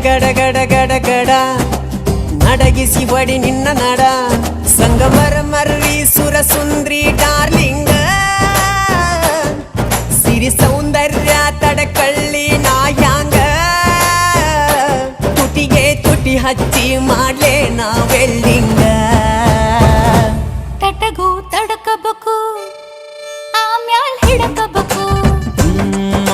ಗಡ ಗಡ ಗಡ ಗಡ ನಡಗಿಸಿ ಒಡಿ ನಿನ್ನ ನಡ ಸಂಗಮರ ಮರ್ರಿ ಸುರ ಸುಂದ್ರಿ ಡಾರ್ಲಿಂಗ ಸಿರಿ ಸೌಂದರ್ಯ ತಡಕಳ್ಳಿ ನಾಯಾಂಗ ತುಟಿಗೆ ತುಟಿ ಹಚ್ಚಿ ಮಾಡ್ಲೇ ನಾ